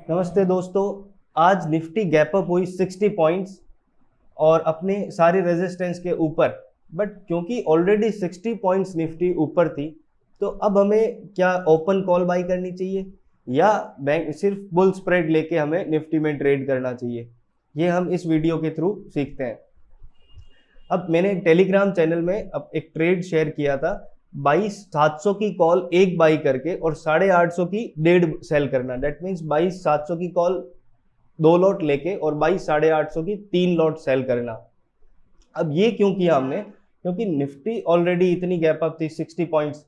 नमस्ते दोस्तों। आज निफ्टी गैप अप हुई 60 पॉइंट्स और अपने सारे रेजिस्टेंस के ऊपर। बट क्योंकि ऑलरेडी 60 पॉइंट्स निफ्टी ऊपर थी, तो अब हमें क्या ओपन कॉल बाई करनी चाहिए या बैंक सिर्फ बुल स्प्रेड लेके हमें निफ्टी में ट्रेड करना चाहिए, ये हम इस वीडियो के थ्रू सीखते हैं। अब मैंने एक टेलीग्राम चैनल में अब एक ट्रेड शेयर किया था, 22,700 की कॉल एक बाई करके और 850 की डेढ़ सेल करना। दैट मीन्स 22,700 की कॉल 2 लॉट लेके और 22,850 की 3 लॉट सेल करना। अब ये क्यों किया हमने? क्योंकि निफ्टी ऑलरेडी इतनी गैप अप थी 60 पॉइंट्स।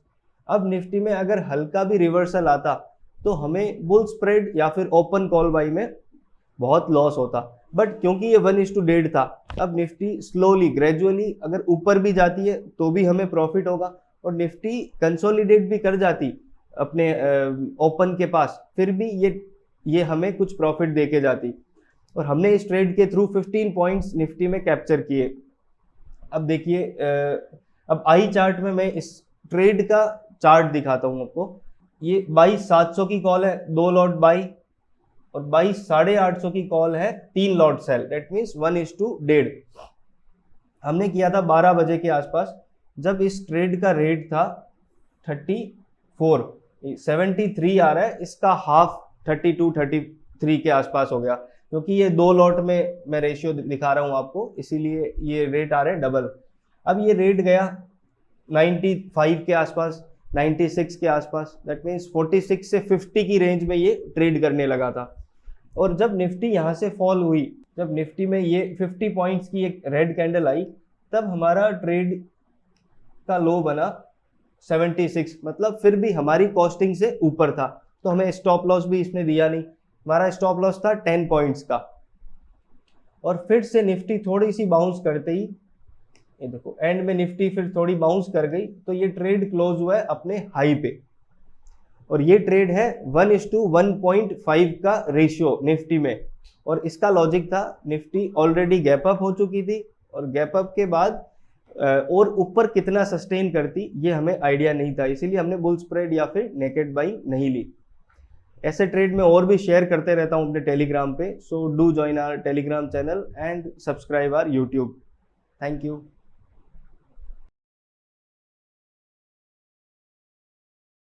अब निफ्टी में अगर हल्का भी रिवर्सल आता तो हमें बुल स्प्रेड या फिर ओपन कॉल बाई में बहुत लॉस होता। बट क्योंकि ये 1:1 था, अब निफ्टी स्लोली ग्रेजुअली अगर ऊपर भी जाती है तो भी हमें प्रॉफिट होगा, और निफ्टी कंसोलिडेट भी कर जाती अपने ओपन के पास, फिर भी ये हमें कुछ प्रॉफिट दे के जाती। और हमने इस ट्रेड के थ्रू 15 पॉइंट्स निफ्टी में कैप्चर किए। अब देखिए, अब आई चार्ट में मैं इस ट्रेड का चार्ट दिखाता हूं आपको। ये 22,700 की कॉल है 2 लॉट बाई, और 22,850 की कॉल है 3 लॉट सेल। That means 1:1.5। हमने किया था 12 बजे के आसपास, जब इस ट्रेड का रेट था 34, 73 आ रहा है, इसका हाफ 32, 33 के आसपास हो गया। क्योंकि ये 2 लॉट में मैं रेशियो दिखा रहा हूं आपको, इसीलिए ये रेट आ रहे हैं डबल। अब ये रेट गया 95 के आसपास, 96 के आसपास। दैट मीन्स 46 से 50 की रेंज में ये ट्रेड करने लगा था। और जब निफ्टी यहाँ से फॉल हुई, जब निफ्टी में ये 50 पॉइंट्स की एक रेड कैंडल आई, तब हमारा ट्रेड का लो बना 76। मतलब फिर भी हमारी कॉस्टिंग से ऊपर था, तो हमें स्टॉप लॉस भी इसने दिया नहीं। हमारा स्टॉप लॉस था 10 पॉइंट्स का। और फिर से निफ्टी थोड़ी सी बाउंस करते ही, ये देखो एंड में निफ्टी फिर थोड़ी बाउंस कर गई, तो ये ट्रेड क्लोज हुआ है अपने हाई पे। और ये ट्रेड है 1:1.5 का रेशियो निफ्टी में। और इसका लॉजिक था, निफ्टी ऑलरेडी गैप अप हो चुकी थी, और गैप अप के बाद और ऊपर कितना सस्टेन करती ये हमें आइडिया नहीं था, इसीलिए हमने बुल स्प्रेड या फिर नेकेड बाई नहीं ली। ऐसे ट्रेड में और भी शेयर करते रहता हूं अपने टेलीग्राम पे, so do join our Telegram channel and subscribe our YouTube. Thank you.